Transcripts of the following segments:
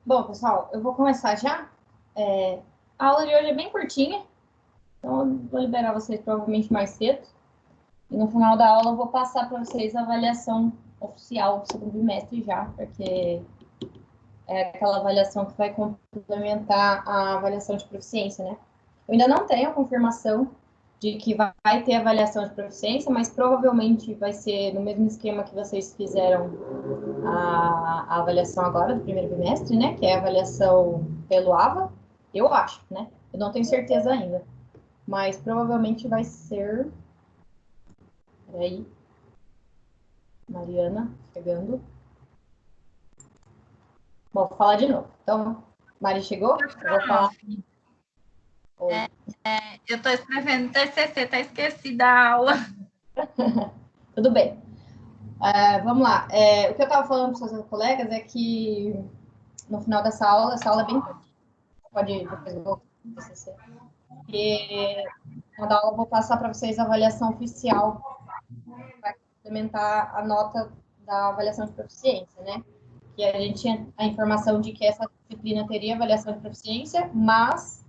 Bom, pessoal, eu vou começar já. A aula de hoje é bem curtinha, então eu vou liberar vocês provavelmente mais cedo. E no final da aula eu vou passar para vocês a avaliação oficial do segundo bimestre já, porque é aquela avaliação que vai complementar a avaliação de proficiência, né? Eu ainda não tenho a confirmação de que vai ter avaliação de proficiência, mas provavelmente vai ser no mesmo esquema que vocês fizeram a avaliação agora do primeiro bimestre, né? Que é a avaliação pelo AVA, eu acho, né? Eu não tenho certeza ainda, mas provavelmente vai ser. Peraí, Mariana, chegando. Bom, vou falar de novo. Então, Mari chegou? Eu vou falar. Eu estou escrevendo TCC, tá esquecida a aula. Tudo bem. Vamos lá. O que eu estava falando para os seus colegas é que no final dessa aula, essa aula é bem curta. Pode depois voltar para o TCC. E na aula eu vou passar para vocês a avaliação oficial para complementar a nota da avaliação de proficiência, né? Que a gente tinha a informação de que essa disciplina teria avaliação de proficiência, mas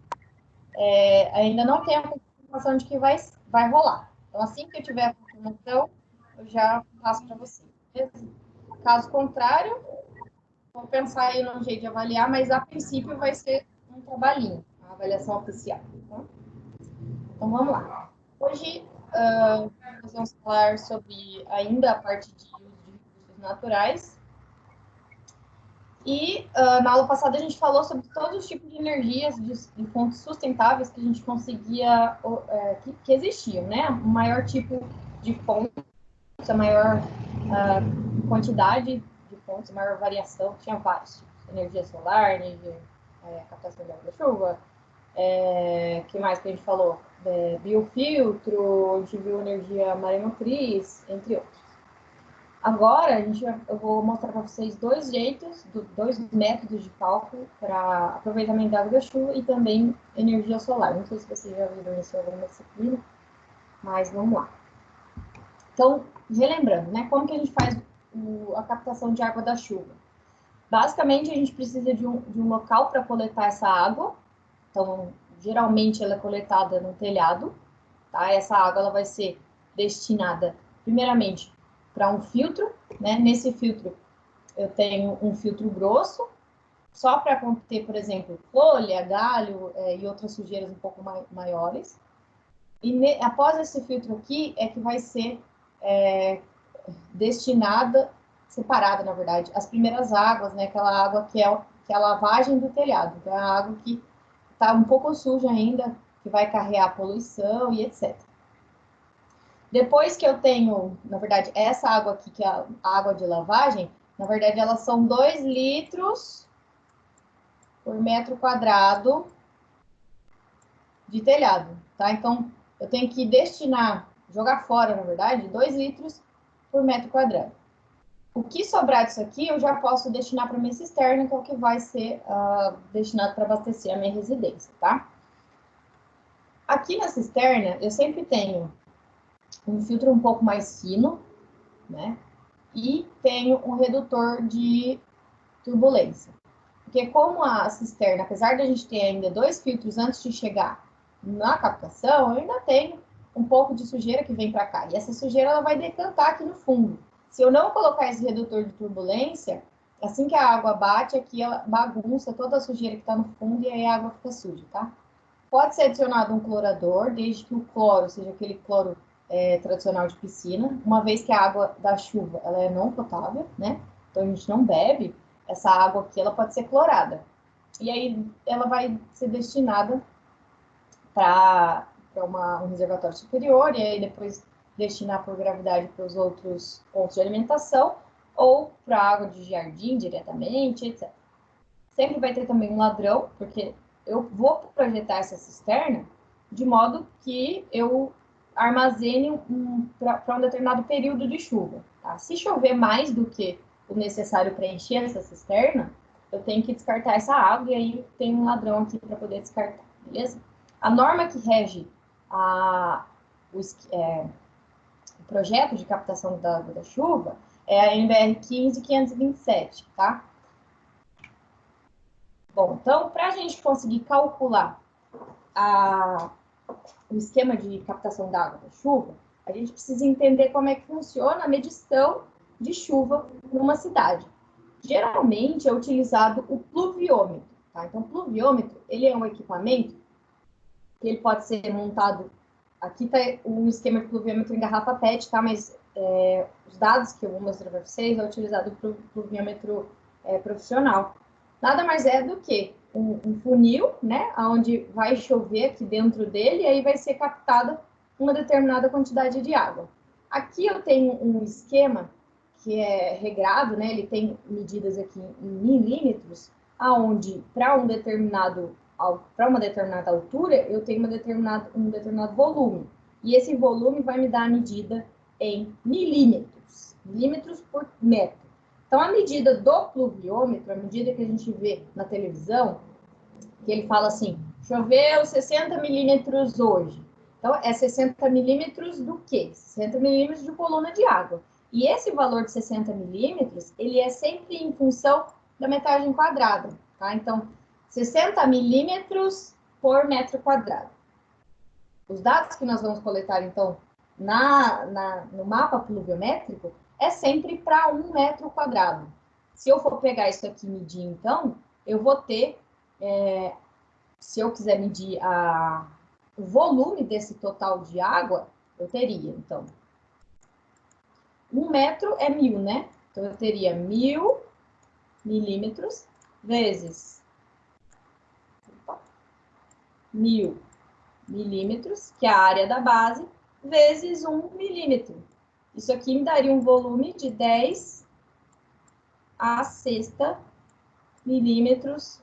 ainda não tem a confirmação de que vai rolar. Então, assim que eu tiver a confirmação, eu já passo para vocês. Beleza? Caso contrário, vou pensar aí no jeito de avaliar, mas a princípio vai ser um trabalhinho, a avaliação oficial. Tá? Então, vamos lá. Hoje, nós vamos falar sobre ainda a parte de uso de recursos naturais. E na aula passada a gente falou sobre todos os tipos de energias de fontes sustentáveis que a gente conseguia, que existiam, né? O maior tipo de fontes, a maior quantidade de fontes, a maior variação, tinha vários tipos. Energia solar, energia, captação de água da chuva, que mais que a gente falou? Biofiltro, a gente viu energia maremotriz, entre outros. Agora, eu vou mostrar para vocês dois métodos de cálculo para aproveitamento da água da chuva e também energia solar. Não sei se vocês já viram isso em alguma disciplina, mas vamos lá. Então, relembrando, né, como que a gente faz a captação de água da chuva? Basicamente, a gente precisa de um local para coletar essa água. Então, geralmente ela é coletada no telhado, tá? Essa água ela vai ser destinada, primeiramente, para um filtro, né? Nesse filtro, eu tenho um filtro grosso, só para conter, por exemplo, folha, galho e outras sujeiras um pouco maiores. E após esse filtro aqui, é que vai ser destinada, separada, na verdade, as primeiras águas, né? Aquela água que é a lavagem do telhado. Então, é a água que está um pouco suja ainda, que vai carregar poluição e etc. Depois que eu tenho, na verdade, essa água aqui, que é a água de lavagem, na verdade, elas são 2 litros por metro quadrado de telhado, tá? Então, eu tenho que destinar, jogar fora, na verdade, 2 litros por metro quadrado. O que sobrar disso aqui, eu já posso destinar para minha cisterna, que é o que vai ser destinado para abastecer a minha residência, tá? Aqui na cisterna, eu sempre tenho um filtro um pouco mais fino, né? E tenho um redutor de turbulência. Porque como a cisterna, apesar de a gente ter ainda 2 filtros antes de chegar na captação, eu ainda tenho um pouco de sujeira que vem para cá. E essa sujeira ela vai decantar aqui no fundo. Se eu não colocar esse redutor de turbulência, assim que a água bate aqui, ela bagunça toda a sujeira que está no fundo e aí a água fica suja, tá? Pode ser adicionado um clorador, desde que o cloro seja aquele cloro tradicional de piscina, uma vez que a água da chuva ela é não potável, né? Então a gente não bebe, essa água aqui ela pode ser clorada. E aí ela vai ser destinada para um reservatório superior, e aí depois destinar por gravidade para os outros pontos de alimentação, ou para água de jardim diretamente, etc. Sempre vai ter também um ladrão, porque eu vou projetar essa cisterna de modo que eu armazene para um determinado período de chuva. Tá? Se chover mais do que o necessário para encher essa cisterna, eu tenho que descartar essa água e aí tem um ladrão aqui para poder descartar, beleza? A norma que rege o projeto de captação da água da chuva é a NBR 15527, tá? Bom, então, para a gente conseguir calcular o esquema de captação da água da chuva, a gente precisa entender como é que funciona a medição de chuva numa cidade. Geralmente é utilizado o pluviômetro, tá? Então, o pluviômetro, ele é um equipamento que ele pode ser montado. Aqui está um esquema de pluviômetro em garrafa PET, tá? Mas os dados que eu vou mostrar para vocês é utilizado para o pluviômetro profissional. Nada mais é do que um funil, né? Onde vai chover aqui dentro dele e aí vai ser captada uma determinada quantidade de água. Aqui eu tenho um esquema que é regrado, né? Ele tem medidas aqui em milímetros, aonde para uma determinada altura eu tenho um determinado volume. E esse volume vai me dar a medida em milímetros por metro. Então, a medida do pluviômetro, a medida que a gente vê na televisão, que ele fala assim, choveu 60 milímetros hoje. Então, é 60 milímetros do quê? 60 milímetros de coluna de água. E esse valor de 60 milímetros, ele é sempre em função da metragem quadrada, tá? Então, 60 milímetros por metro quadrado. Os dados que nós vamos coletar, então, no mapa pluviométrico, é sempre para 1 metro quadrado. Se eu for pegar isso aqui e medir, então, eu vou ter, se eu quiser medir o volume desse total de água, eu teria, então, 1 metro é 1000, né? Então, eu teria 1000 milímetros vezes 1000 milímetros, que é a área da base, vezes 1 milímetro. Isso aqui me daria um volume de 10 a sexta milímetros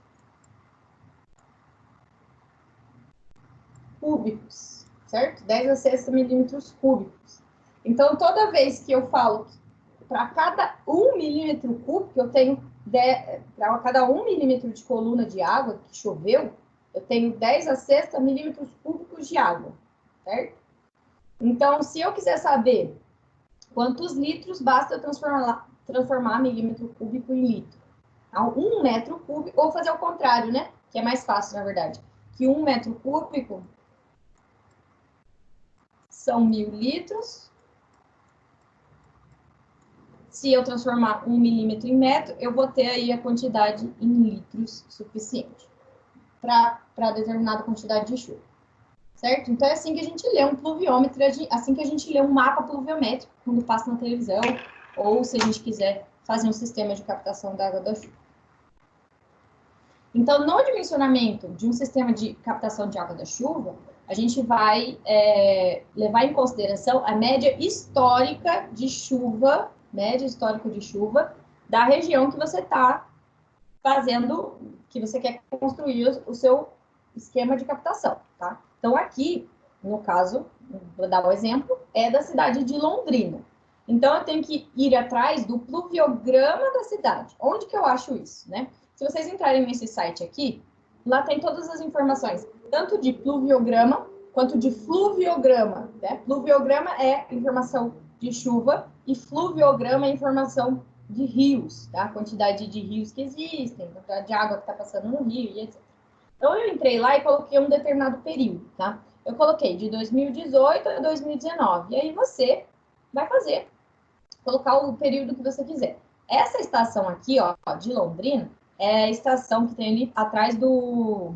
cúbicos, certo? 10 a sexta milímetros cúbicos. Então, toda vez que eu falo que para cada 1 milímetro cúbico, eu tenho, para cada 1 milímetro de coluna de água que choveu, eu tenho 10 a sexta milímetros cúbicos de água, certo? Então, se eu quiser saber quantos litros, basta eu transformar milímetro cúbico em litro. Então, 1 metro cúbico, ou fazer o contrário, né? Que é mais fácil, na verdade. Que 1 metro cúbico são 1000 litros. Se eu transformar 1 milímetro em metro, eu vou ter aí a quantidade em litros suficiente para determinada quantidade de chuva. Certo? Então, é assim que a gente lê um pluviômetro, assim que a gente lê um mapa pluviométrico, quando passa na televisão, ou se a gente quiser fazer um sistema de captação da água da chuva. Então, no dimensionamento de um sistema de captação de água da chuva, a gente vai levar em consideração a média histórica de chuva, da região que você está fazendo, que você quer construir o seu esquema de captação, tá? Então, aqui, no caso, vou dar um exemplo, é da cidade de Londrina. Então, eu tenho que ir atrás do pluviograma da cidade. Onde que eu acho isso, né? Se vocês entrarem nesse site aqui, lá tem todas as informações, tanto de pluviograma quanto de fluviograma, né? Pluviograma é informação de chuva e fluviograma é informação de rios, tá? A quantidade de rios que existem, a quantidade de água que está passando no rio e etc. Então, eu entrei lá e coloquei um determinado período, tá? Eu coloquei de 2018 a 2019. E aí você vai colocar o período que você quiser. Essa estação aqui, ó, de Londrina, é a estação que tem ali atrás do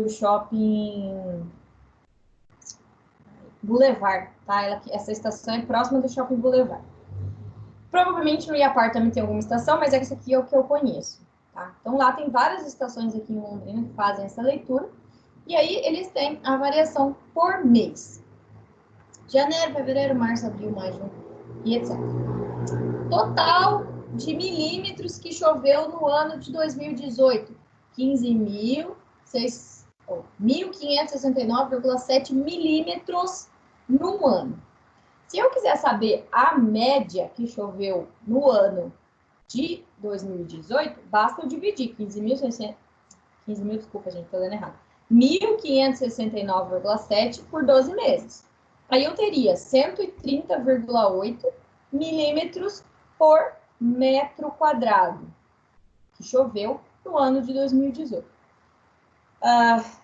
shopping Boulevard, tá? Essa estação é próxima do shopping Boulevard. Provavelmente no Iapar também tem alguma estação, mas essa aqui é o que eu conheço. Tá? Então, lá tem várias estações aqui em Londrina que fazem essa leitura. E aí, eles têm a variação por mês. Janeiro, fevereiro, março, abril, maio, e etc. Total de milímetros que choveu no ano de 2018. 1.569,7 milímetros no ano. Se eu quiser saber a média que choveu no ano de 2018, basta eu dividir 1.569,7 por 12 meses. Aí eu teria 130,8 milímetros por metro quadrado que choveu no ano de 2018.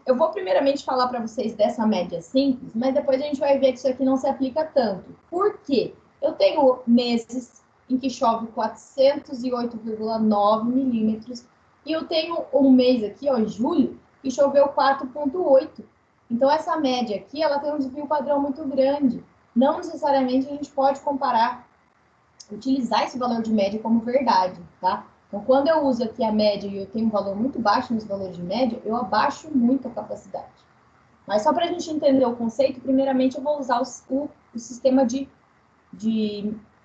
Eu vou primeiramente falar para vocês dessa média simples, mas depois a gente vai ver que isso aqui não se aplica tanto. Por quê? Eu tenho meses em que chove 408,9 milímetros e eu tenho um mês aqui, ó, julho, que choveu 4,8. Então, essa média aqui, ela tem um desvio padrão muito grande. Não necessariamente a gente pode comparar, utilizar esse valor de média como verdade, tá? Então, quando eu uso aqui a média e eu tenho um valor muito baixo nos valores de média, eu abaixo muito a capacidade. Mas só para a gente entender o conceito, primeiramente eu vou usar o sistema de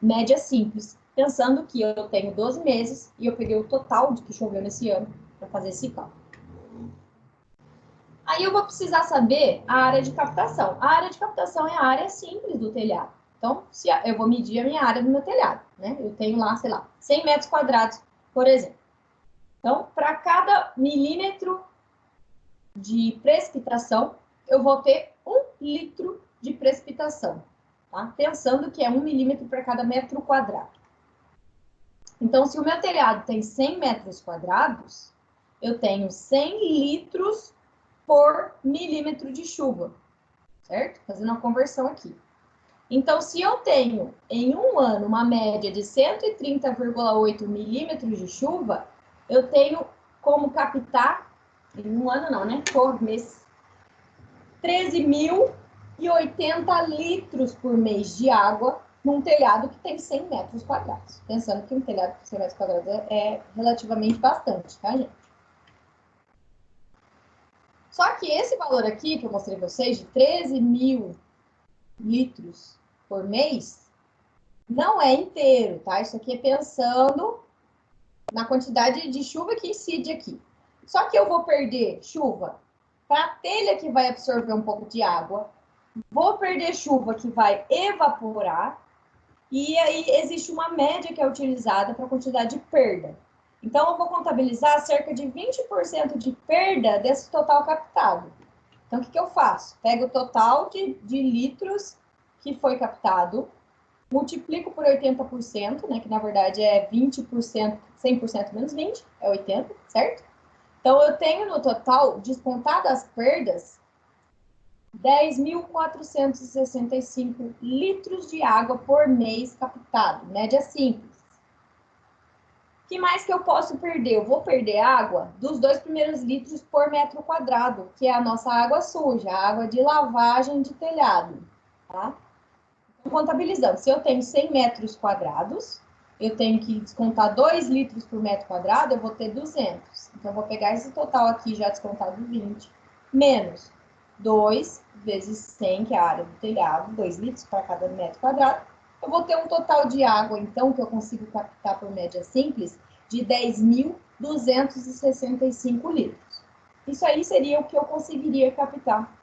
média simples, pensando que eu tenho 12 meses e eu peguei o total de que choveu nesse ano para fazer esse cálculo. Aí eu vou precisar saber a área de captação. A área de captação é a área simples do telhado. Então, se eu vou medir a minha área do meu telhado, né? Eu tenho lá, sei lá, 100 metros quadrados, por exemplo. Então, para cada milímetro de precipitação, eu vou ter 1 litro de precipitação, tá? Pensando que é 1 milímetro para cada metro quadrado. Então, se o meu telhado tem 100 metros quadrados, eu tenho 100 litros por milímetro de chuva, certo? Fazendo a conversão aqui. Então, se eu tenho em um ano uma média de 130,8 milímetros de chuva, eu tenho como captar, em um ano não, né? Por mês, 13.080 litros por mês de água num telhado que tem 100 metros quadrados. Pensando que um telhado com 100 metros quadrados é relativamente bastante, tá, gente? Só que esse valor aqui, que eu mostrei para vocês, de 13.000 litros por mês, não é inteiro, tá? Isso aqui é pensando na quantidade de chuva que incide aqui. Só que eu vou perder chuva para a telha que vai absorver um pouco de água, vou perder chuva que vai evaporar, e aí existe uma média que é utilizada para a quantidade de perda. Então, eu vou contabilizar cerca de 20% de perda desse total captado. Então, o que eu faço? Pego o total de litros que foi captado, multiplico por 80%, né, que na verdade é 20%, 100% menos 20, é 80, certo? Então, eu tenho no total, descontado as perdas, 10.465 litros de água por mês captado, média simples. O que mais que eu posso perder? Eu vou perder água dos 2 primeiros litros por metro quadrado, que é a nossa água suja, a água de lavagem de telhado, tá? Então, contabilizando, se eu tenho 100 metros quadrados, eu tenho que descontar 2 litros por metro quadrado, eu vou ter 200. Então, eu vou pegar esse total aqui, já descontado 20, menos 2 vezes 100, que é a área do telhado, 2 litros para cada metro quadrado. Eu vou ter um total de água, então, que eu consigo captar por média simples, de 10.265 litros. Isso aí seria o que eu conseguiria captar,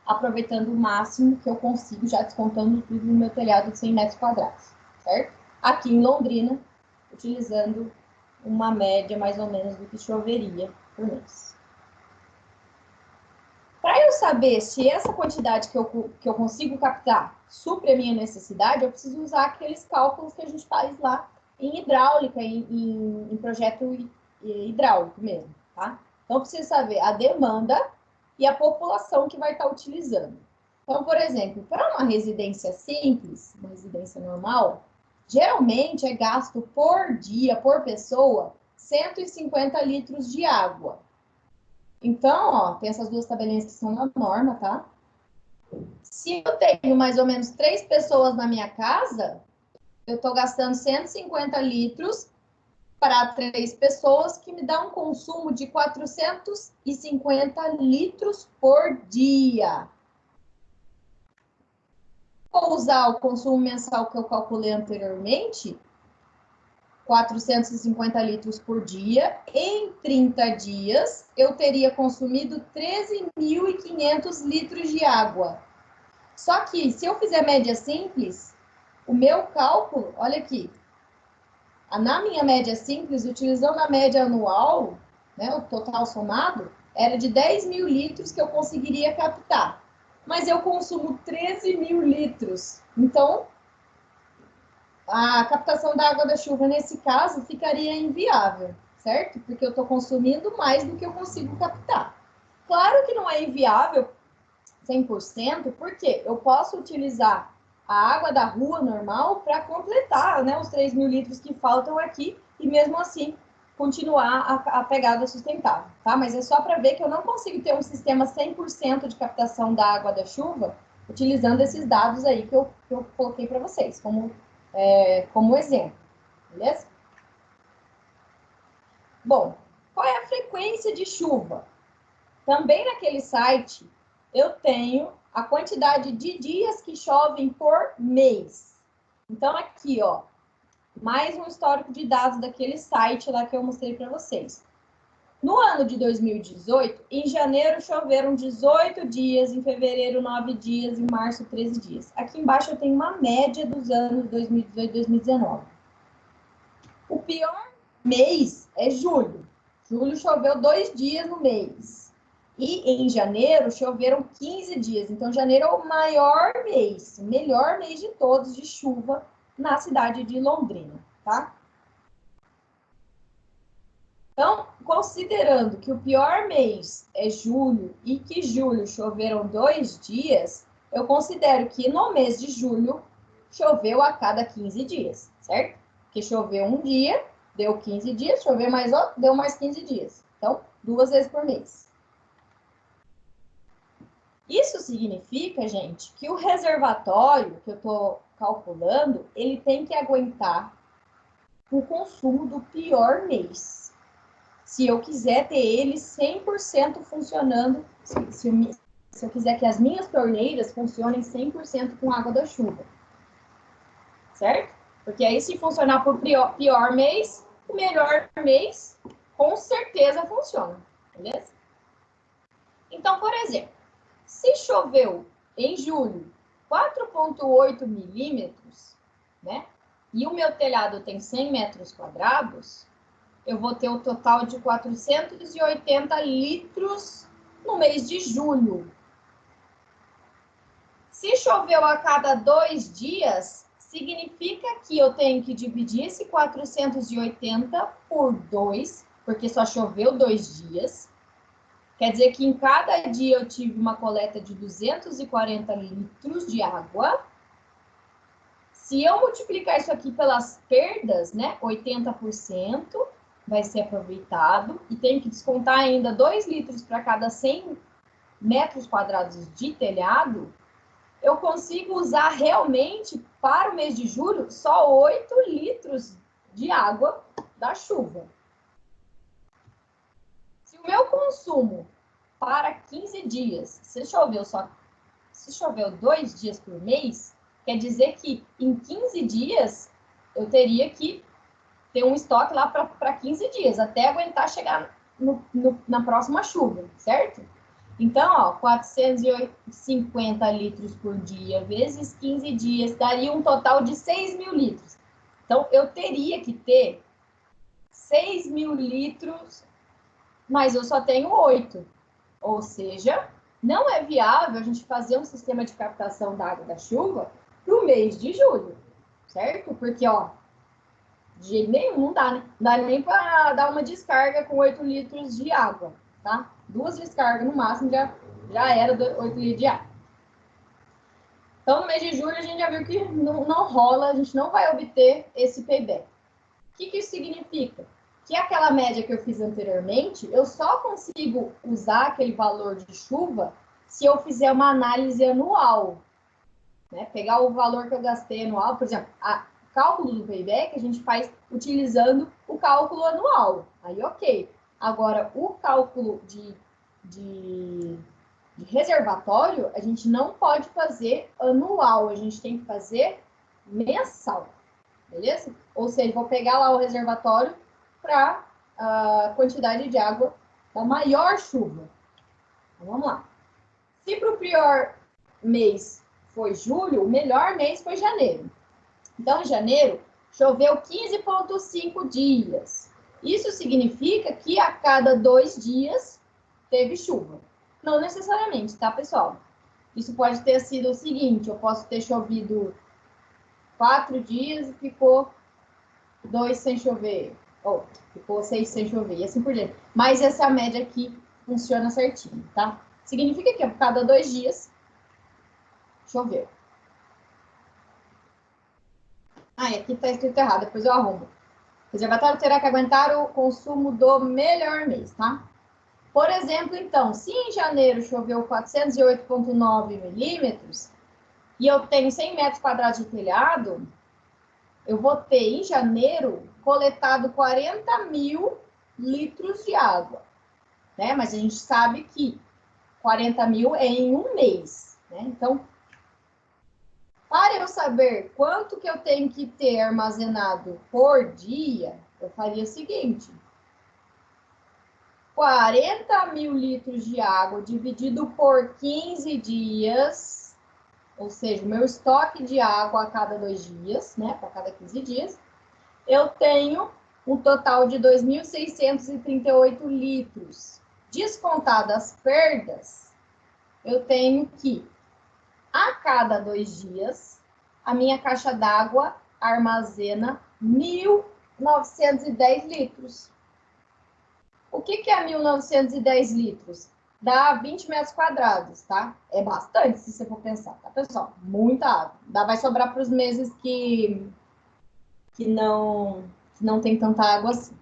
aproveitando o máximo que eu consigo, já descontando tudo no meu telhado de 100 metros quadrados, certo? Aqui em Londrina, utilizando uma média mais ou menos do que choveria por mês. Para eu saber se essa quantidade que eu consigo captar supre a minha necessidade, eu preciso usar aqueles cálculos que a gente faz lá em hidráulica, em projeto hidráulico mesmo, tá? Então, eu preciso saber a demanda e a população que vai estar utilizando. Então, por exemplo, para uma residência simples, uma residência normal, geralmente é gasto por dia, por pessoa, 150 litros de água. Então, ó, tem essas duas tabelinhas que são na norma, tá? Se eu tenho mais ou menos 3 pessoas na minha casa, eu estou gastando 150 litros para 3 pessoas, que me dá um consumo de 450 litros por dia. Vou usar o consumo mensal que eu calculei anteriormente, 450 litros por dia, em 30 dias, eu teria consumido 13.500 litros de água. Só que, se eu fizer média simples, o meu cálculo, olha aqui, na minha média simples, utilizando a média anual, né, o total somado, era de 10.000 litros que eu conseguiria captar. Mas eu consumo 13.000 litros. Então, a captação da água da chuva, nesse caso, ficaria inviável, certo? Porque eu estou consumindo mais do que eu consigo captar. Claro que não é inviável 100%, porque eu posso utilizar a água da rua normal para completar, né, os 3.000 litros que faltam aqui e mesmo assim continuar a pegada sustentável, tá? Mas é só para ver que eu não consigo ter um sistema 100% de captação da água da chuva utilizando esses dados aí que eu coloquei para vocês como exemplo, beleza? Bom, qual é a frequência de chuva? Também naquele site eu tenho a quantidade de dias que chovem por mês. Então aqui, ó, mais um histórico de dados daquele site lá que eu mostrei para vocês. No ano de 2018, em janeiro choveram 18 dias, em fevereiro 9 dias, em março 13 dias. Aqui embaixo eu tenho uma média dos anos 2018 e 2019. O pior mês é julho. Julho choveu 2 dias no mês. E em janeiro choveram 15 dias. Então, janeiro é o maior mês, o melhor mês de todos de chuva na cidade de Londrina, tá? Então, considerando que o pior mês é julho e que julho choveram 2 dias, eu considero que no mês de julho choveu a cada 15 dias, certo? Porque choveu um dia, deu 15 dias, choveu mais outro, deu mais 15 dias. Então, 2 vezes por mês. Isso significa, gente, que o reservatório que eu estou calculando, ele tem que aguentar o consumo do pior mês. Se eu quiser ter ele 100% funcionando, se eu quiser que as minhas torneiras funcionem 100% com água da chuva. Certo? Porque aí, se funcionar por pior mês, o melhor mês, com certeza funciona. Beleza? Então, por exemplo, se choveu em julho 4,8 milímetros, né? E o meu telhado tem 100 metros quadrados, eu vou ter um total de 480 litros no mês de julho. Se choveu a cada 2 dias, significa que eu tenho que dividir esse 480 por 2, porque só choveu 2 dias. Quer dizer que em cada dia eu tive uma coleta de 240 litros de água. Se eu multiplicar isso aqui pelas perdas, né, 80%, vai ser aproveitado. E tenho que descontar ainda 2 litros para cada 100 metros quadrados de telhado. Eu consigo usar realmente, para o mês de julho, só 8 litros de água da chuva. Se o meu consumo para 15 dias, se choveu 2 dias por mês, quer dizer que em 15 dias eu teria que ter um estoque lá para 15 dias, até aguentar chegar na próxima chuva, certo? Então, ó, 450 litros por dia vezes 15 dias daria um total de 6.000 litros. Então, eu teria que ter 6.000 litros, mas eu só tenho 8. Ou seja, não é viável a gente fazer um sistema de captação da água da chuva para o mês de julho, certo? Porque, ó, de jeito nenhum, não dá, né? Não dá nem para dar uma descarga com 8 litros de água, tá? 2 descargas no máximo já era 8 litros de água. Então, no mês de julho, a gente já viu que não rola, a gente não vai obter esse payback. O que isso significa? Que aquela média que eu fiz anteriormente, eu só consigo usar aquele valor de chuva se eu fizer uma análise anual. Né? Pegar o valor que eu gastei anual, por exemplo, o cálculo do payback a gente faz utilizando o cálculo anual. Aí, ok. Agora, o cálculo de reservatório, a gente não pode fazer anual, a gente tem que fazer mensal. Beleza? Ou seja, vou pegar lá o reservatório para a quantidade de água da maior chuva. Então, vamos lá. Se para o pior mês foi julho, o melhor mês foi janeiro. Então, em janeiro, choveu 15,5 dias. Isso significa que a cada 2 dias teve chuva. Não necessariamente, tá, pessoal? Isso pode ter sido o seguinte, eu posso ter chovido 4 dias e ficou 2 sem chover. Ó, ficou 6 sem chover, e assim por diante. Mas essa média aqui funciona certinho, tá? Significa que a cada 2 dias choveu. Ah, e aqui tá escrito errado, depois eu arrumo. O reservatório terá que aguentar o consumo do melhor mês, tá? Por exemplo, então, se em janeiro choveu 408,9 milímetros e eu tenho 100 metros quadrados de telhado, eu vou ter em janeiro coletado 40 mil litros de água, né? Mas a gente sabe que 40 mil é em um mês, né? Então, para eu saber quanto que eu tenho que ter armazenado por dia, eu faria o seguinte: 40 mil litros de água dividido por 15 dias, ou seja, o meu estoque de água a cada 2 dias, né? Para cada 15 dias, eu tenho um total de 2.638 litros. Descontadas as perdas, eu tenho que, a cada 2 dias, a minha caixa d'água armazena 1.910 litros. O que é 1.910 litros? Dá 20 metros quadrados, tá? É bastante, se você for pensar, tá, pessoal? Muita água. Vai sobrar para os meses que não tem tanta água assim.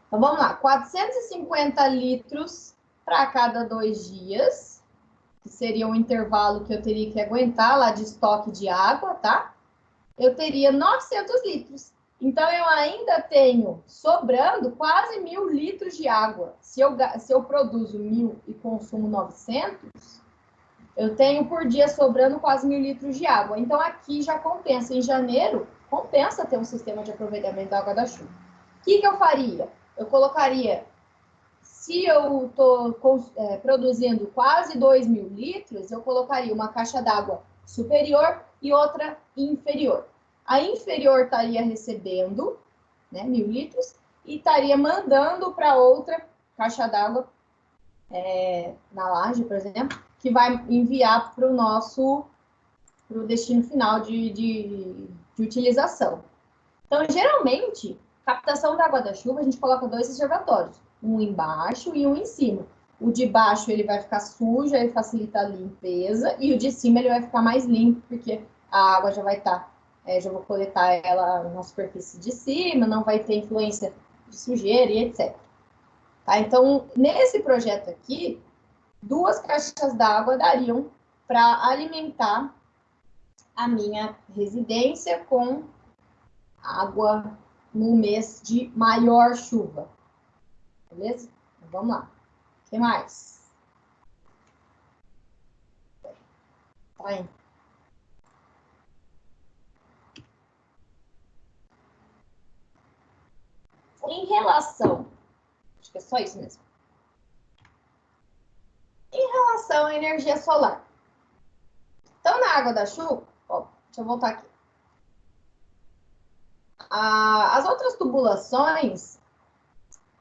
Então, vamos lá. 450 litros para cada 2 dias, que seria um intervalo que eu teria que aguentar lá de estoque de água, tá? Eu teria 900 litros. Então, eu ainda tenho sobrando quase 1.000 litros de água. Se eu produzo 1.000 e consumo 900, eu tenho por dia sobrando quase 1.000 litros de água. Então, aqui já compensa. Em janeiro, compensa ter um sistema de aproveitamento da água da chuva. O que eu faria? Eu colocaria, se eu estou produzindo quase 2.000 litros, eu colocaria uma caixa d'água superior e outra inferior. A inferior estaria recebendo, né, 1.000 litros e estaria mandando para outra caixa d'água, na laje, por exemplo, que vai enviar para o destino final de utilização. Então, geralmente, captação da água da chuva, a gente coloca 2 reservatórios, um embaixo e um em cima. O de baixo ele vai ficar sujo, ele facilita a limpeza, e o de cima ele vai ficar mais limpo, porque a água já vai estar, já vou coletar ela na superfície de cima, não vai ter influência de sujeira e etc. Tá? Então, nesse projeto aqui, 2 caixas d'água dariam para alimentar a minha residência com água no mês de maior chuva. Beleza? Então, vamos lá. O que mais? Tá indo. Em relação, acho que é só isso mesmo. Em relação à energia solar. Então, na água da chuva, ó, deixa eu voltar aqui. As outras tubulações,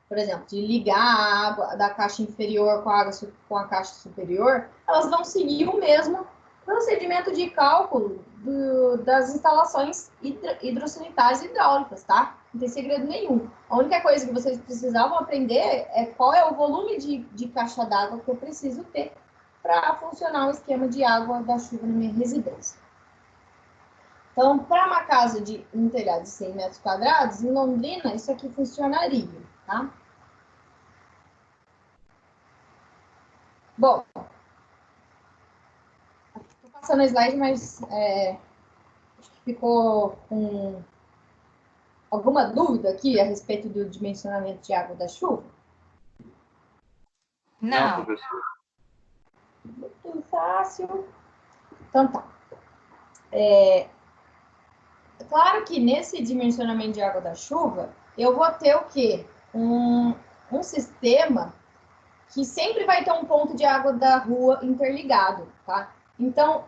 por exemplo, de ligar a água da caixa inferior com a caixa superior, elas vão seguir o mesmo procedimento de cálculo das instalações hidrossanitárias e hidráulicas, tá? Não tem segredo nenhum. A única coisa que vocês precisavam aprender é qual é o volume de caixa d'água que eu preciso ter para funcionar o esquema de água da chuva na minha residência. Então, para uma casa de um telhado de 100 metros quadrados, em Londrina, isso aqui funcionaria, tá? Bom, estou passando a slide, mas acho que ficou com alguma dúvida aqui a respeito do dimensionamento de água da chuva? Não. Muito fácil. Então tá. Claro que nesse dimensionamento de água da chuva, eu vou ter o quê? Um sistema que sempre vai ter um ponto de água da rua interligado, tá? Então,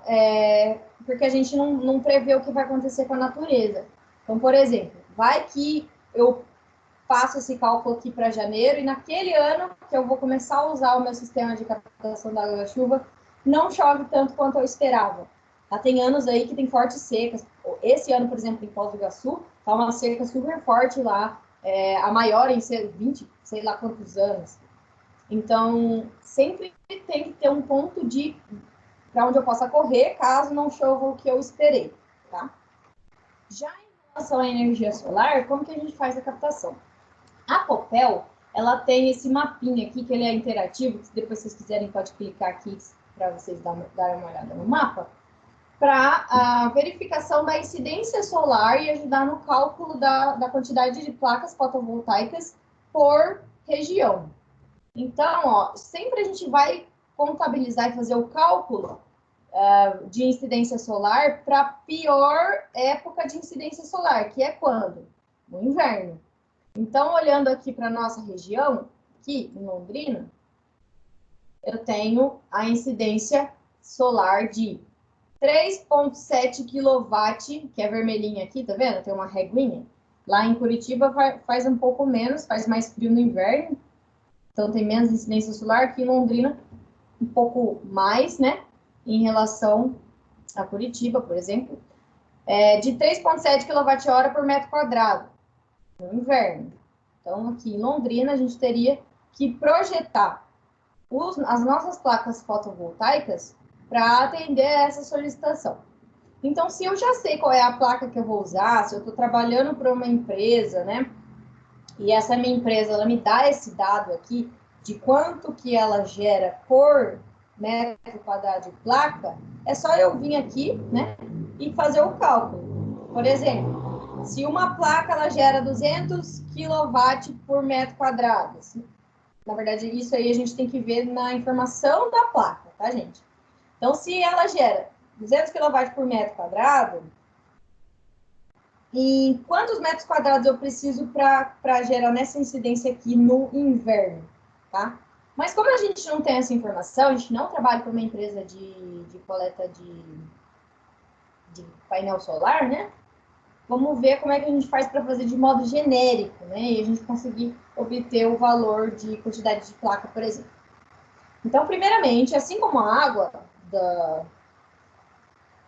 porque a gente não prevê o que vai acontecer com a natureza. Então, por exemplo, vai que eu faço esse cálculo aqui para janeiro e naquele ano que eu vou começar a usar o meu sistema de captação da água da chuva, não chove tanto quanto eu esperava. Tá? Tem anos aí que tem fortes secas. Esse ano, por exemplo, em Foz do Iguaçu, tá uma seca super forte lá, a maior em 20, sei lá quantos anos. Então, sempre tem que ter um ponto de para onde eu possa correr, caso não chova o que eu esperei, tá? Já em relação à energia solar, como que a gente faz a captação? A Copel, ela tem esse mapinha aqui, que ele é interativo, que depois vocês quiserem pode clicar aqui para vocês darem uma olhada no mapa, para a verificação da incidência solar e ajudar no cálculo da quantidade de placas fotovoltaicas por região. Então, ó, sempre a gente vai contabilizar e fazer o cálculo de incidência solar para a pior época de incidência solar, que é quando? No inverno. Então, olhando aqui para a nossa região, aqui em Londrina, eu tenho a incidência solar de 3,7 kW, que é vermelhinha aqui, tá vendo? Tem uma reguinha. Lá em Curitiba faz um pouco menos, faz mais frio no inverno, então tem menos incidência solar. Aqui em Londrina, um pouco mais, né? Em relação a Curitiba, por exemplo, de 3,7 kWh por metro quadrado no inverno. Então, aqui em Londrina, a gente teria que projetar as nossas placas fotovoltaicas para atender a essa solicitação. Então, se eu já sei qual é a placa que eu vou usar, se eu estou trabalhando para uma empresa, né? E essa minha empresa, ela me dá esse dado aqui de quanto que ela gera por metro quadrado de placa, é só eu vir aqui, né? E fazer o cálculo. Por exemplo, se uma placa ela gera 200 kW por metro quadrado, assim, na verdade, isso aí a gente tem que ver na informação da placa, tá, gente? Então, se ela gera 200 kW por metro quadrado, e quantos metros quadrados eu preciso para gerar nessa incidência aqui no inverno, tá? Mas como a gente não tem essa informação, a gente não trabalha com uma empresa de coleta de painel solar, né? Vamos ver como é que a gente faz para fazer de modo genérico, né? E a gente conseguir obter o valor de quantidade de placa, por exemplo. Então, primeiramente, assim como a água,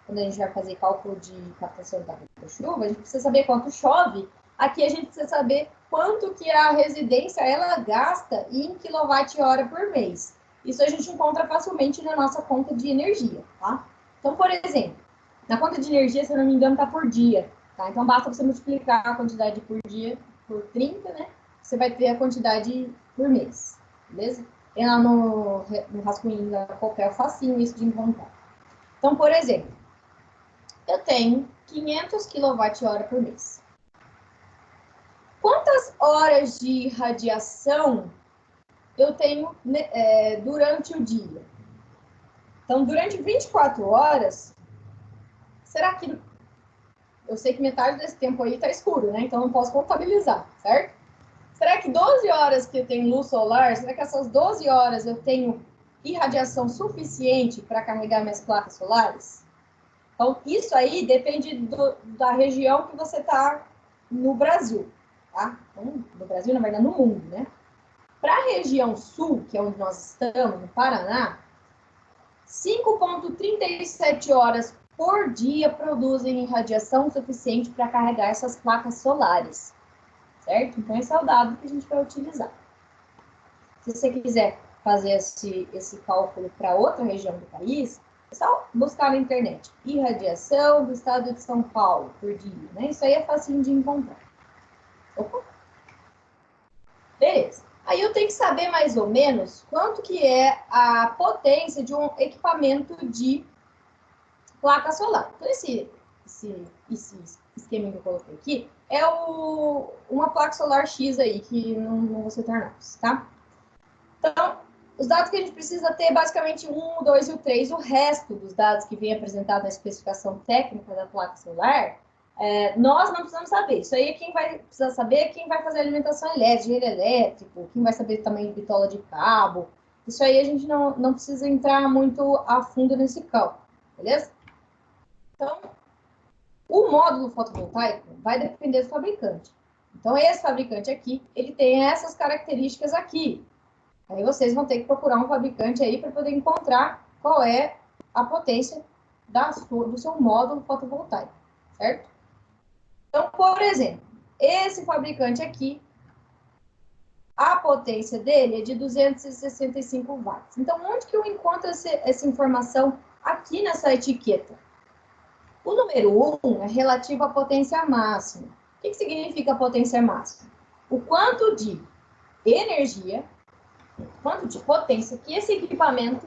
quando a gente vai fazer cálculo de captação da chuva, a gente precisa saber quanto chove. Aqui a gente precisa saber quanto que a residência ela gasta em quilowatt-hora por mês. Isso a gente encontra facilmente na nossa conta de energia, tá? Então, por exemplo, na conta de energia, se eu não me engano, está por dia, tá? Então, basta você multiplicar a quantidade por dia por 30, né? Você vai ter a quantidade por mês, beleza? E lá no rascunho da Copel é facinho isso de encontrar. Então, por exemplo, eu tenho 500 kWh por mês. Quantas horas de radiação eu tenho durante o dia? Então, durante 24 horas, será que... Eu sei que metade desse tempo aí está escuro, né? Então, não posso contabilizar, certo? Será que 12 horas que eu tenho luz solar, será que essas 12 horas eu tenho irradiação suficiente para carregar minhas placas solares? Então, isso aí depende da região que você está no Brasil, tá? Então, no Brasil, na verdade, no mundo, né? Para a região sul, que é onde nós estamos, no Paraná, 5,37 horas por dia produzem radiação suficiente para carregar essas placas solares, certo? Então, esse é o dado que a gente vai utilizar. Se você quiser fazer esse cálculo para outra região do país, é só buscar na internet. Irradiação do estado de São Paulo por dia, né? Isso aí é facinho de encontrar. Opa. Beleza. Aí eu tenho que saber mais ou menos quanto que é a potência de um equipamento de placa solar. Então, esse esquema que eu coloquei aqui é uma placa solar X aí, que não vou citar nomes, tá? Então, os dados que a gente precisa ter, basicamente, 1, o 2 e o 3. O resto dos dados que vem apresentado na especificação técnica da placa solar, nós não precisamos saber. Isso aí, quem vai precisar saber é quem vai fazer alimentação elétrica, giro elétrico, quem vai saber também de bitola de cabo. Isso aí a gente não precisa entrar muito a fundo nesse cálculo, beleza? Então, o módulo fotovoltaico vai depender do fabricante. Então, esse fabricante aqui, ele tem essas características aqui. Aí vocês vão ter que procurar um fabricante aí para poder encontrar qual é a potência do seu módulo fotovoltaico, certo? Então, por exemplo, esse fabricante aqui, a potência dele é de 265 watts. Então, onde que eu encontro essa informação aqui nessa etiqueta? O número 1 é relativo à potência máxima. O que significa potência máxima? O quanto de energia, quanto de potência que esse equipamento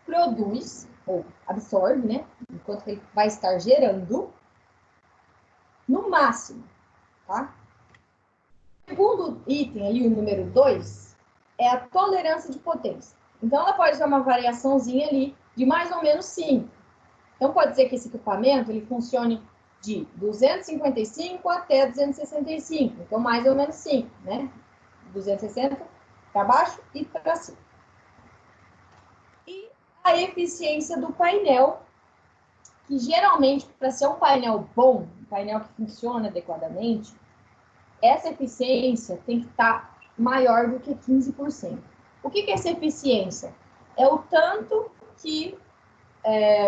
produz, ou absorve, né? Enquanto ele vai estar gerando, no máximo, tá? O segundo item ali, o número 2, é a tolerância de potência. Então, ela pode ter uma variaçãozinha ali de mais ou menos 5. Então, pode ser que esse equipamento ele funcione de 255 até 265. Então, mais ou menos 5, né? 260 para baixo e para cima. E a eficiência do painel, que geralmente, para ser um painel bom, um painel que funciona adequadamente, essa eficiência tem que estar maior do que 15%. O que é essa eficiência? É o tanto que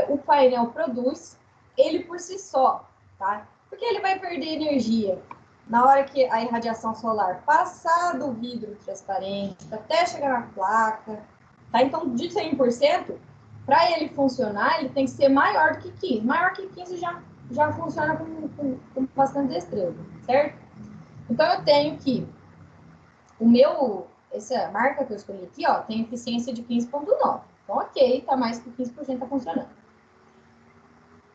o painel produz, ele por si só, tá? Porque ele vai perder energia na hora que a irradiação solar passar do vidro transparente até chegar na placa, tá? Então, de 100%, para ele funcionar, ele tem que ser maior do que 15. Maior que 15 já funciona com bastante destreza, certo? Então, eu tenho que essa marca que eu escolhi aqui, ó, tem eficiência de 15,9. Então, ok, tá mais que 15%, tá funcionando.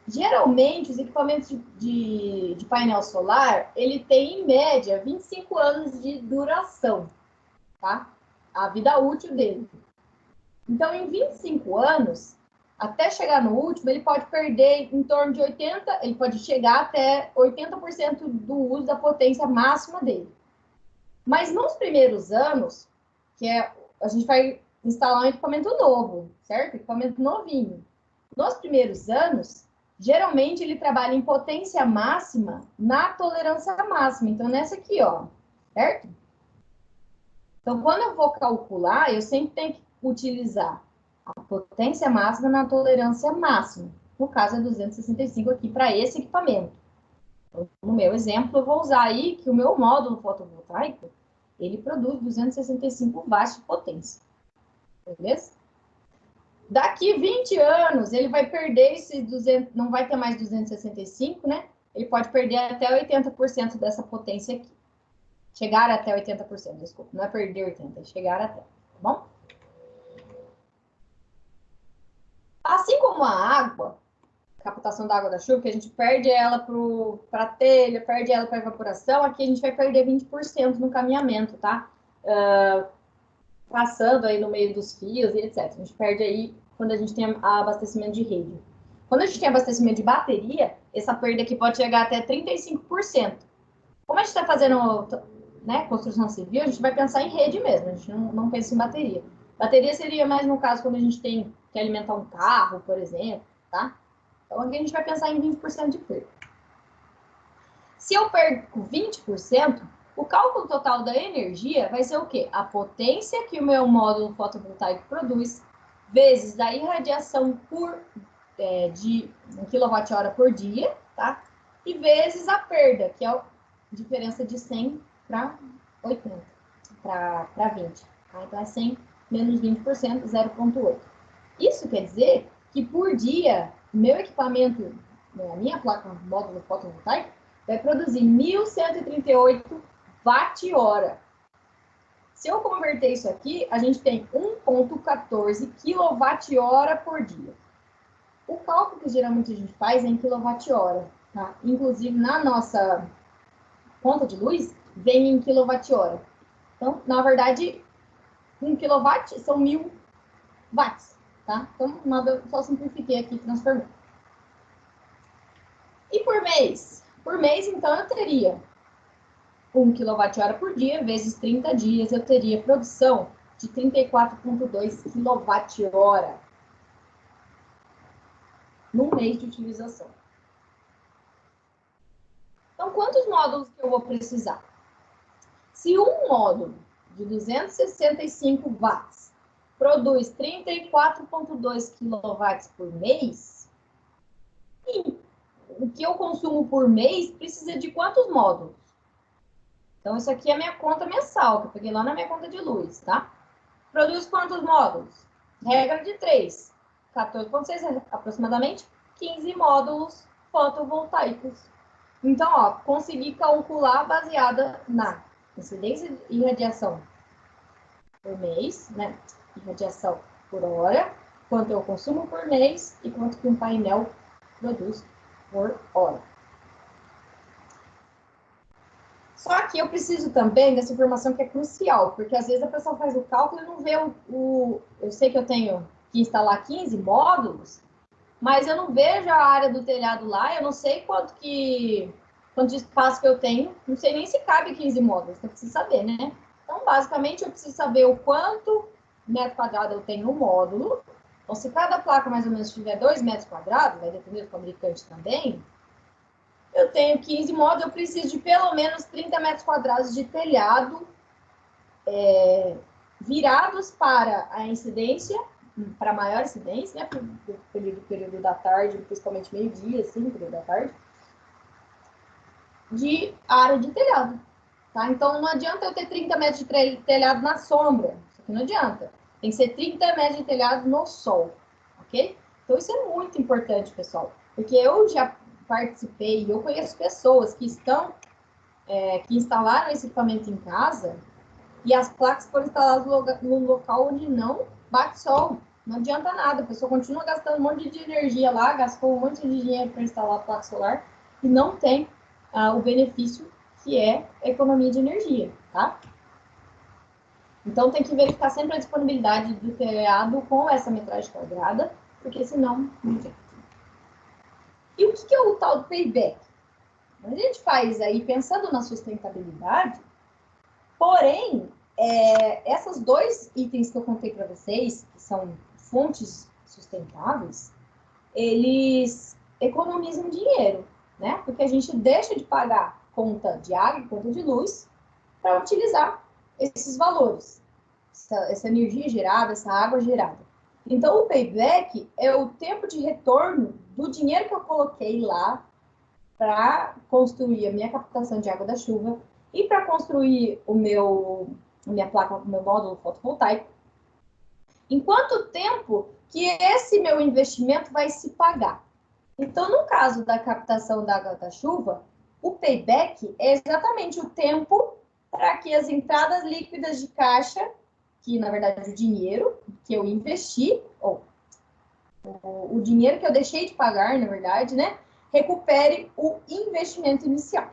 Geralmente, os equipamentos de painel solar, ele tem, em média, 25 anos de duração, tá? A vida útil dele. Então, em 25 anos, até chegar no último, ele pode perder em torno de 80%, ele pode chegar até 80% do uso da potência máxima dele. Mas nos primeiros anos, a gente vai instalar um equipamento novo, certo? Equipamento novinho. Nos primeiros anos, geralmente ele trabalha em potência máxima na tolerância máxima. Então, nessa aqui, ó, certo? Então, quando eu vou calcular, eu sempre tenho que utilizar a potência máxima na tolerância máxima. No caso, é 265 aqui para esse equipamento. Então, no meu exemplo, eu vou usar aí que o meu módulo fotovoltaico, ele produz 265 watts de potência. Beleza? Daqui 20 anos, ele vai perder esse 200, não vai ter mais 265, né? Ele pode perder até 80% dessa potência aqui. Chegar até 80%, desculpa. Não é perder 80%, é chegar até, tá bom? Assim como a água, captação da água da chuva, que a gente perde ela para a telha, perde ela para evaporação, aqui a gente vai perder 20% no caminhamento, tá? Passando aí no meio dos fios e etc. A gente perde aí quando a gente tem abastecimento de rede. Quando a gente tem abastecimento de bateria, essa perda aqui pode chegar até 35%. Como a gente está fazendo, né, construção civil, a gente vai pensar em rede mesmo, a gente não pensa em bateria. Bateria seria mais no caso quando a gente tem que alimentar um carro, por exemplo, tá? Então aqui a gente vai pensar em 20% de perda. Se eu perco 20%, o cálculo total da energia vai ser o quê? A potência que o meu módulo fotovoltaico produz, vezes a irradiação de 1 kWh por dia, tá? E vezes a perda, que é a diferença de 100 para 80, para 20. Tá? Então, é 100 menos 20%, 0,8. Isso quer dizer que por dia, meu equipamento, a minha placa módulo fotovoltaico, vai produzir 1.138 watt-hora. Se eu converter isso aqui, a gente tem 1,14 kWh por dia. O cálculo que geralmente a gente faz é em kWh, tá? Inclusive, na nossa conta de luz, vem em kWh. Então, na verdade, 1 kW são 1.000 watts, tá? Então, só simplifiquei aqui, transformei. E por mês? Por mês, então, eu teria 1 kWh por dia, vezes 30 dias, eu teria produção de 34,2 kWh no mês de utilização. Então, quantos módulos que eu vou precisar? Se um módulo de 265 watts produz 34,2 kW por mês, o que eu consumo por mês precisa de quantos módulos? Então, isso aqui é a minha conta mensal, que eu peguei lá na minha conta de luz, tá? Produz quantos módulos? Regra de 3. 14,6, aproximadamente 15 módulos fotovoltaicos. Então, ó, consegui calcular baseada na incidência e radiação por mês, né? E radiação por hora, quanto eu consumo por mês e quanto que um painel produz por hora. Só que eu preciso também dessa informação que é crucial, porque às vezes a pessoa faz o cálculo e não vê eu sei que eu tenho que instalar 15 módulos, mas eu não vejo a área do telhado lá, eu não sei quanto de espaço que eu tenho, não sei nem se cabe 15 módulos, eu preciso saber, né? Então, basicamente, eu preciso saber o quanto metro quadrado eu tenho no módulo. Então, se cada placa mais ou menos tiver 2 metros quadrados, vai depender do fabricante também, eu tenho 15 módulos, eu preciso de pelo menos 30 metros quadrados de telhado virados para a incidência, para maior incidência, né, período da tarde, principalmente meio-dia, assim, período da tarde, de área de telhado. Tá? Então, não adianta eu ter 30 metros de telhado na sombra. Isso aqui não adianta. Tem que ser 30 metros de telhado no sol. Ok? Então, isso é muito importante, pessoal. Porque eu já participei, eu conheço pessoas que que instalaram esse equipamento em casa e as placas foram instaladas num local onde não bate sol. Não adianta nada. A pessoa continua gastando um monte de energia lá, gastou um monte de dinheiro para instalar a placa solar e não tem o benefício que é a economia de energia, tá? Então, tem que verificar sempre a disponibilidade do telhado com essa metragem quadrada, porque senão não adianta. E o que é o tal do payback? A gente faz aí pensando na sustentabilidade, porém, esses dois itens que eu contei para vocês, que são fontes sustentáveis, eles economizam dinheiro, né? Porque a gente deixa de pagar conta de água e conta de luz para utilizar esses valores, essa energia gerada, essa água gerada. Então, o payback é o tempo de retorno do dinheiro que eu coloquei lá para construir a minha captação de água da chuva e para construir minha placa, o meu módulo fotovoltaico. Em quanto tempo que esse meu investimento vai se pagar? Então, no caso da captação da água da chuva, o payback é exatamente o tempo para que as entradas líquidas de caixa, que na verdade é o dinheiro que eu investi, ou o dinheiro que eu deixei de pagar, na verdade, né, recupere o investimento inicial.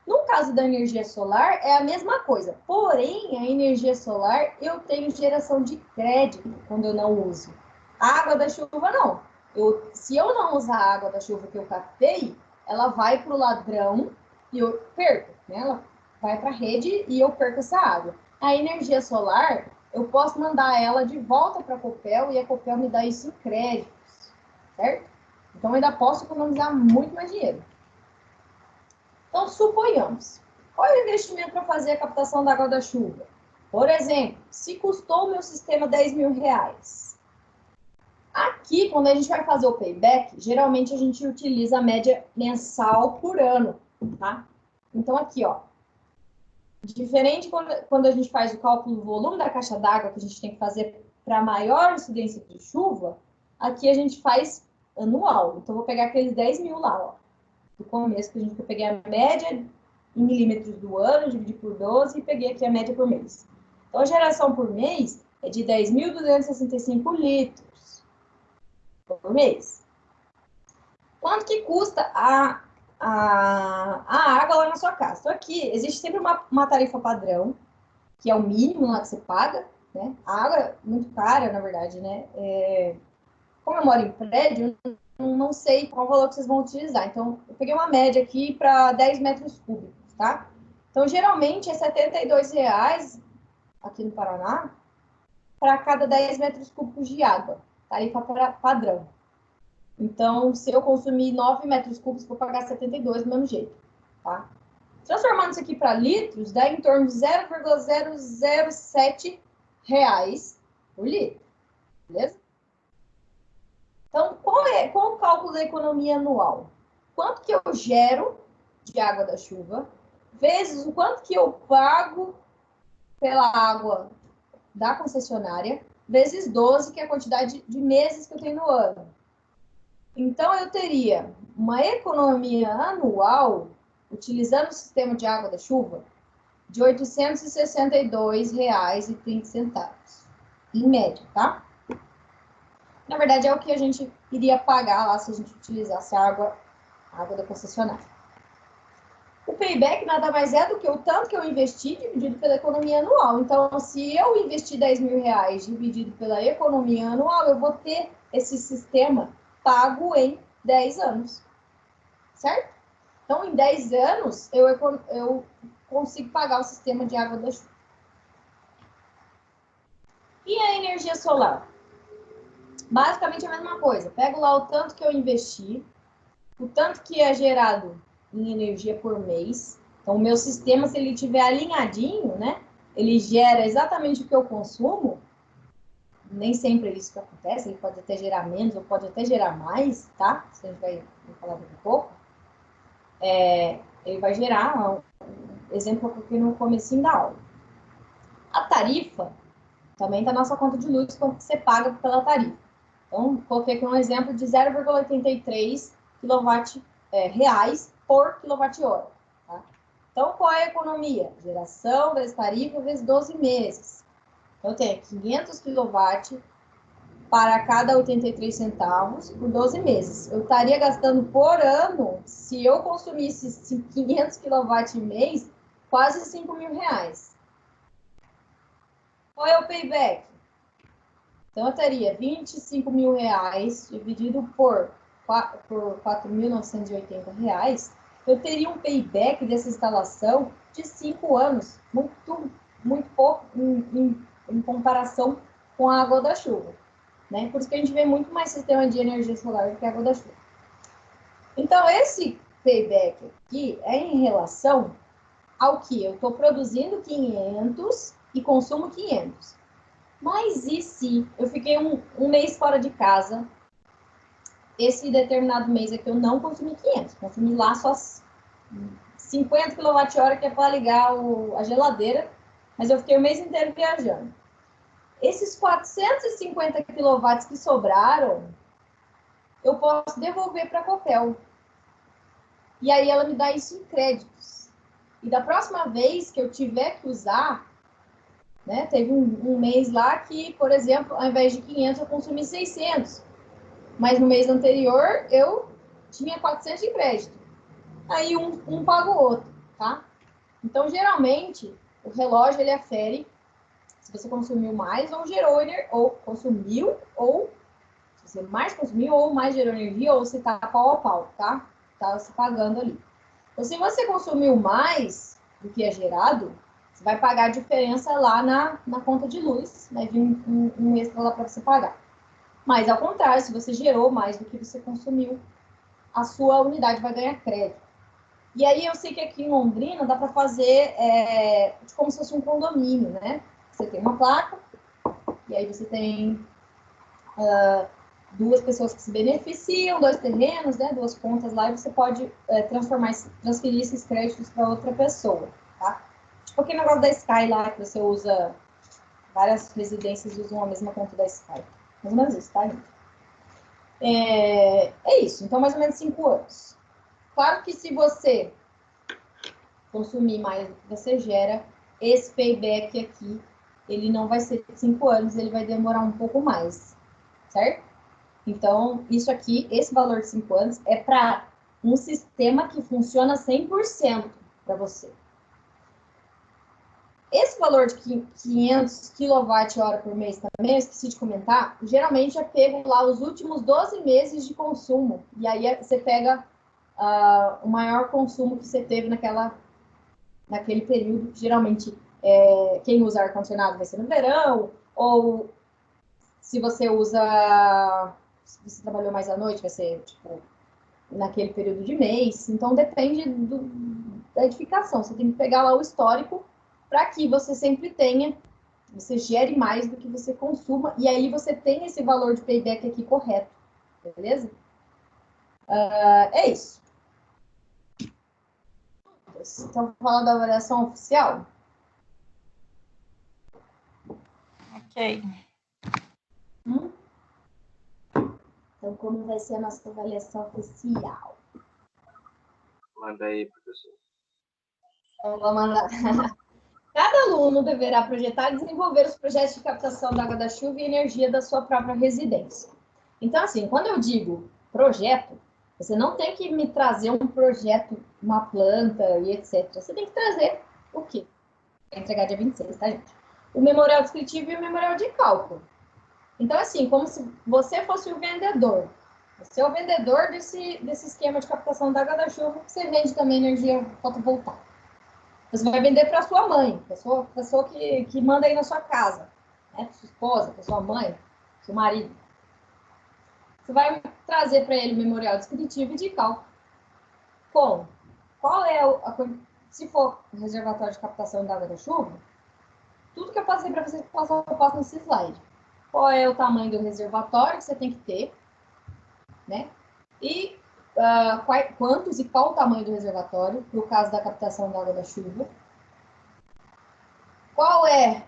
No caso da energia solar, é a mesma coisa. Porém, a energia solar, eu tenho geração de crédito quando eu não uso. A água da chuva, não. Se eu não usar a água da chuva que eu captei, ela vai para o ladrão e eu perco, né? Ela vai para a rede e eu perco essa água. A energia solar, eu posso mandar ela de volta para a Copel e a Copel me dá isso em créditos, certo? Então, eu ainda posso economizar muito mais dinheiro. Então, suponhamos, qual é o investimento para fazer a captação da água da chuva? Por exemplo, se custou o meu sistema R$10.000. Aqui, quando a gente vai fazer o payback, geralmente a gente utiliza a média mensal por ano, tá? Então, aqui, ó, diferente quando a gente faz o cálculo do volume da caixa d'água que a gente tem que fazer para maior incidência de chuva, aqui a gente faz anual. Então, vou pegar aqueles 10 mil lá, ó, do começo, que eu peguei a média em milímetros do ano, dividi por 12 e peguei aqui a média por mês. Então, a geração por mês é de 10.265 litros por mês. Quanto que custa a água lá na sua casa? Então, aqui existe sempre uma tarifa padrão, que é o mínimo lá que você paga, né? A água é muito cara, na verdade, né? Como eu moro em prédio, eu não sei qual valor que vocês vão utilizar. Então, eu peguei uma média aqui para 10 metros cúbicos, tá? Então, geralmente, é R$72 aqui no Paraná para cada 10 metros cúbicos de água, tarifa padrão. Então, se eu consumir 9 metros cúbicos, vou pagar 72 do mesmo jeito, tá? Transformando isso aqui para litros, dá em torno de 0,007 reais por litro, beleza? Então, qual o cálculo da economia anual? Quanto que eu gero de água da chuva, vezes o quanto que eu pago pela água da concessionária, vezes 12, que é a quantidade de meses que eu tenho no ano. Então, eu teria uma economia anual, utilizando o sistema de água da chuva, de R$ 862,30, em média, tá? Na verdade, é o que a gente iria pagar lá se a gente utilizasse a água da concessionária. O payback nada mais é do que o tanto que eu investi dividido pela economia anual. Então, se eu investir R$ 10.000 dividido pela economia anual, eu vou ter esse sistema pago em 10 anos. Certo? Então, em 10 anos, eu consigo pagar o sistema de água da chuva. E a energia solar? Basicamente a mesma coisa. Pego lá o tanto que eu investi, o tanto que é gerado em energia por mês. Então, o meu sistema, se ele estiver alinhadinho, né? Ele gera exatamente o que eu consumo. Nem sempre é isso que acontece. Ele pode até gerar menos ou pode até gerar mais, tá? Isso a gente vai falar daqui a pouco. Ele vai gerar, exemplo que eu coloquei no comecinho da aula. A tarifa também está na nossa conta de luz, quanto você paga pela tarifa. Então, coloquei aqui um exemplo de 0,83 reais por quilowatt-hora. Tá? Então, qual é a economia? Geração vezes tarifa vezes 12 meses. Então, eu tenho 500 kW para cada 83 centavos por 12 meses. Eu estaria gastando por ano, se eu consumisse 500 kW mês, quase R$ 5.000. Qual é o payback? Então, eu teria R$ 25.000 dividido por R$ 4.980. Eu teria um payback dessa instalação de 5 anos, muito pouco em comparação com a água da chuva. Né? Por isso que a gente vê muito mais sistema de energia solar do que a água da chuva. Então, esse payback aqui é em relação ao que eu estou produzindo 500 e consumo 500. Mas e se eu fiquei um mês fora de casa, esse determinado mês aqui eu não consumi 500, consumi lá só 50 kWh, que é para ligar a geladeira, mas eu fiquei o mês inteiro viajando. Esses 450 kW que sobraram, eu posso devolver para a Copel. E aí ela me dá isso em créditos. E da próxima vez que eu tiver que usar, né, teve um mês lá que, por exemplo, ao invés de 500, eu consumi 600. Mas no mês anterior, eu tinha 400 de crédito. Aí um paga o outro, tá? Então, geralmente, o relógio, ele afere se você consumiu mais ou gerou energia, ou consumiu, ou se você mais consumiu ou mais gerou energia, ou você tá pau a pau, tá? Tá se pagando ali. Então, se você consumiu mais do que é gerado, você vai pagar a diferença lá na conta de luz, vai vir um extra lá para você pagar. Mas, ao contrário, se você gerou mais do que você consumiu, a sua unidade vai ganhar crédito. E aí, eu sei que aqui em Londrina dá para fazer como se fosse um condomínio, né? Você tem uma placa, e aí você tem duas pessoas que se beneficiam, 2 terrenos, né? 2 contas lá, e você pode transferir esses créditos para outra pessoa, tá? Tipo aquele negócio da Sky lá, que você usa, várias residências usam a mesma conta da Sky. Mais ou menos isso, tá, gente? É isso, então mais ou menos 5 anos. Claro que se você consumir mais do que você gera, esse payback aqui, ele não vai ser de 5 anos, ele vai demorar um pouco mais, certo? Então, isso aqui, esse valor de 5 anos, é para um sistema que funciona 100% para você. Esse valor de 500 kWh por mês também, eu esqueci de comentar, geralmente é pego lá os últimos 12 meses de consumo. E aí você pega o maior consumo que você teve naquele período. Geralmente, quem usa ar-condicionado vai ser no verão, ou se você se você trabalhou mais à noite, vai ser, tipo, naquele período de mês. Então, depende da edificação. Você tem que pegar lá o histórico para que você sempre você gere mais do que você consuma, e aí você tem esse valor de payback aqui correto, beleza? É isso. Então, falando da avaliação oficial. Ok. Então, como vai ser a nossa avaliação oficial? Manda aí, professor. Então, vou mandar. Cada aluno deverá projetar e desenvolver os projetos de captação da água da chuva e energia da sua própria residência. Então, assim, quando eu digo projeto, você não tem que me trazer um projeto, uma planta e etc. Você tem que trazer o quê? Vai entregar dia 26, tá, gente? O memorial descritivo e o memorial de cálculo. Então, assim, como se você fosse o vendedor. Você é o vendedor desse esquema de captação da água da chuva, que você vende também energia fotovoltaica. Você vai vender para sua mãe, pessoa que manda aí na sua casa, né? Para sua esposa, para sua mãe, seu marido. Você vai trazer para ele o memorial descritivo e de cálculo. Como? Qual é se for o reservatório de captação da água da chuva, tudo que eu passei para você, eu passo nesse slide. Qual é o tamanho do reservatório que você tem que ter, né? E quantos e qual o tamanho do reservatório, no caso da captação da água da chuva. Qual é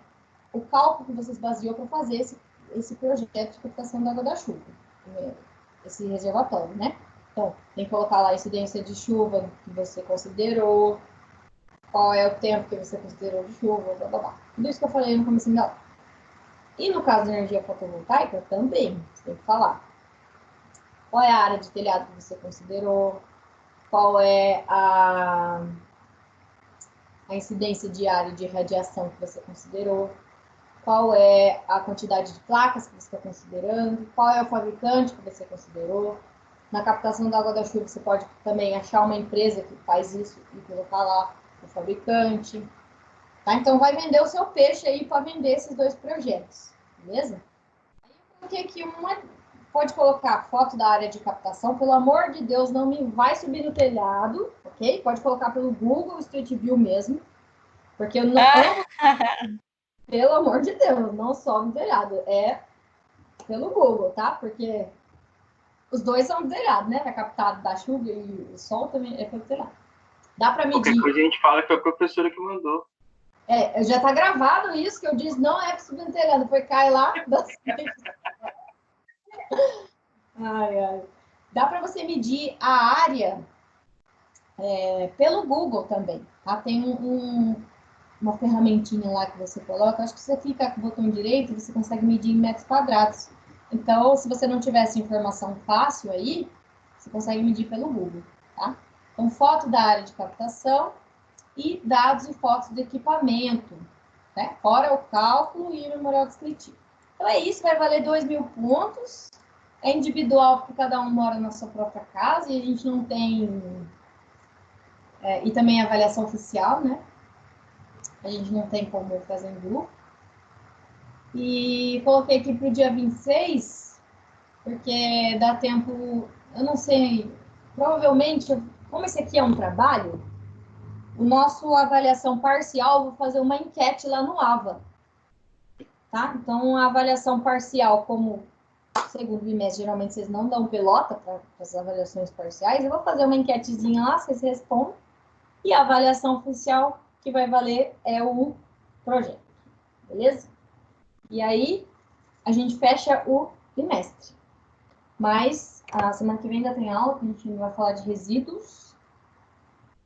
o cálculo que você se baseou para fazer esse projeto de captação da água da chuva, esse reservatório, né? Então, tem que colocar lá a incidência de chuva que você considerou, qual é o tempo que você considerou de chuva, blá, blá, blá. Tudo isso que eu falei no começo da aula. E no caso da energia fotovoltaica, também, você tem que falar qual é a área de telhado que você considerou, qual é a incidência de área de radiação que você considerou, qual é a quantidade de placas que você está considerando, qual é o fabricante que você considerou. Na captação da água da chuva, você pode também achar uma empresa que faz isso e colocar lá o fabricante. Tá? Então, vai vender o seu peixe aí para vender esses dois projetos, beleza? Aí eu coloquei aqui pode colocar foto da área de captação, pelo amor de Deus, não me vai subir no telhado, ok? Pode colocar pelo Google Street View mesmo, porque eu não pelo amor de Deus, não sobe no telhado, é pelo Google, tá? Porque os dois são do telhado, né? Vai captar da chuva e o sol também é pelo telhado. Dá para medir. Qualquer coisa a gente fala que foi a professora que mandou. Já tá gravado isso que eu disse, não é para subir no telhado, foi cai lá. Ai. Dá para você medir a área pelo Google também, tá? Tem uma ferramentinha lá que você coloca, acho que você clica com o botão direito, você consegue medir em metros quadrados. Então, se você não tiver essa informação fácil aí, você consegue medir pelo Google, tá? Então, foto da área de captação e dados e fotos do equipamento, né? Fora o cálculo e o memorial descritivo. Então, é isso, vai valer 2.000 pontos. É individual, porque cada um mora na sua própria casa e a gente não tem... e também a avaliação oficial, né? A gente não tem como fazer em grupo. E coloquei aqui para o dia 26, porque dá tempo, eu não sei, provavelmente, como esse aqui é um trabalho, o nosso avaliação parcial, vou fazer uma enquete lá no AVA, tá? Então, a avaliação parcial, como segundo bimestre, geralmente vocês não dão pelota para as avaliações parciais, eu vou fazer uma enquetezinha lá, vocês respondem, e a avaliação oficial que vai valer é o projeto, beleza? E aí, a gente fecha o bimestre. Mas a semana que vem ainda tem aula, que a gente vai falar de resíduos.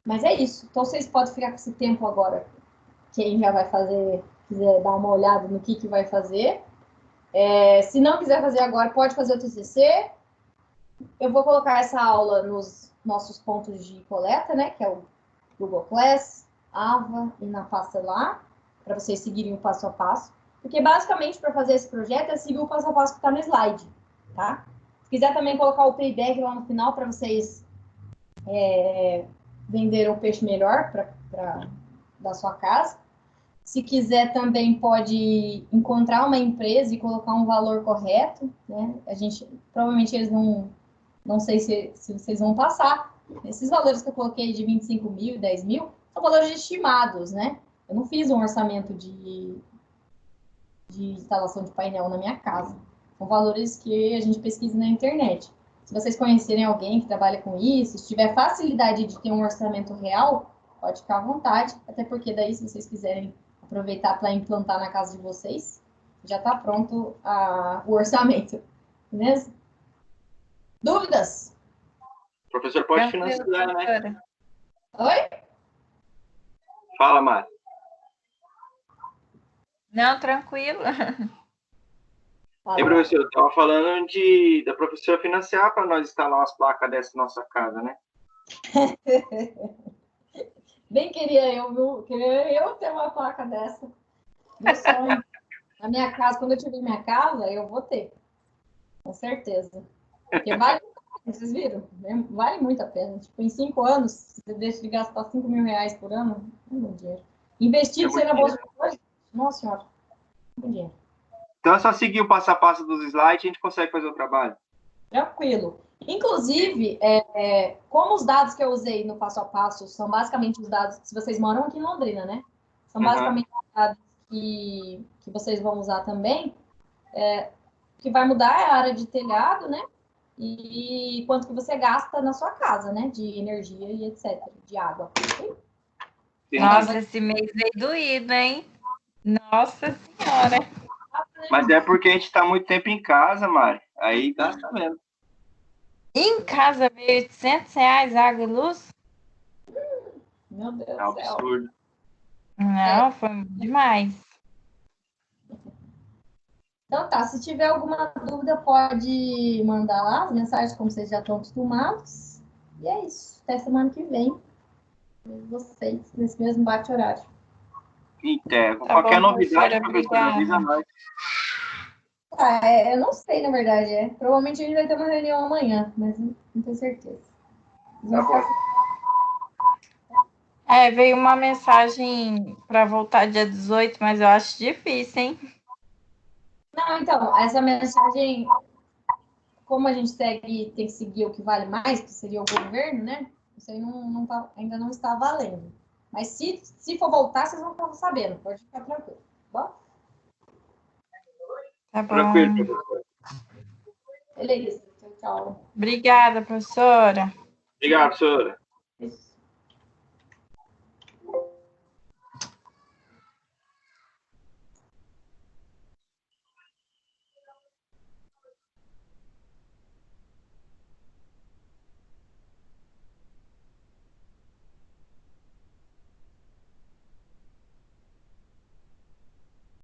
Mas é isso. Então, vocês podem ficar com esse tempo agora. Quem já vai fazer, quiser dar uma olhada no que vai fazer. Se não quiser fazer agora, pode fazer o TCC. Eu vou colocar essa aula nos nossos pontos de coleta, né? Que é o Google Class, AVA e na pasta lá, para vocês seguirem o passo a passo. Porque, basicamente, para fazer esse projeto, é seguir o passo a passo que está no slide, tá? Se quiser também colocar o payback lá no final, para vocês venderem o peixe melhor da sua casa. Se quiser, também pode encontrar uma empresa e colocar um valor correto, né? Provavelmente eles não sei se vocês vão passar. Esses valores que eu coloquei de 25 mil e 10 mil são valores estimados, né? Eu não fiz um orçamento de instalação de painel na minha casa. São valores que a gente pesquisa na internet. Se vocês conhecerem alguém que trabalha com isso, se tiver facilidade de ter um orçamento real, pode ficar à vontade, até porque daí, se vocês quiserem aproveitar para implantar na casa de vocês, já está pronto o orçamento, beleza? Dúvidas? O professor pode Tranquilo, financiar, né? professora. Oi? Fala, Mari. Não, tranquilo. E, professor, eu estava falando da professora financiar para nós instalar umas placas dessa na nossa casa, né? Bem queria eu, viu? Queria eu ter uma placa dessa. Meu sonho. Na minha casa, quando eu tiver minha casa, eu vou ter. Com certeza. Porque vale, vocês viram? Vale muito a pena. Tipo, em 5 anos, você deixa de gastar 5 mil reais por ano, é muito dinheiro. Investido sem na bolsa de hoje, nossa senhora, muito dinheiro. Então é só seguir o passo a passo dos slides e a gente consegue fazer o trabalho. Tranquilo. Inclusive, como os dados que eu usei no passo a passo são basicamente os dados, se vocês moram aqui em Londrina, né? São basicamente os dados que vocês vão usar também. O que vai mudar é a área de telhado, né? E quanto que você gasta na sua casa, né? De energia e etc. De água. Nossa, esse mês veio doído, hein? Nossa Senhora. Mas é porque a gente está muito tempo em casa, Mari. Aí gasta mesmo. Em casa veio R$800 água e luz? Meu Deus É um do céu. absurdo. Não, foi demais. Então tá, se tiver alguma dúvida, pode mandar lá as mensagens, como vocês já estão acostumados. E é isso. Até semana que vem. Vejo vocês nesse mesmo bate-horário. Então, Tá qualquer bom, novidade, professora, professora, avisa obrigada. nós. Eu não sei, na verdade. Provavelmente a gente vai ter uma reunião amanhã, mas não tenho certeza. Tá bom. Veio uma mensagem para voltar dia 18, mas eu acho difícil, hein? Não, então, essa mensagem, como a gente tem que seguir o que vale mais, que seria o governo, né? Isso aí ainda não está valendo. Mas se for voltar, vocês vão ficar sabendo. Pode ficar tranquilo, tá bom? Tá bom. Tranquilo, professor. Beleza. Tchau, tchau. Obrigada, professora. Obrigado, professora.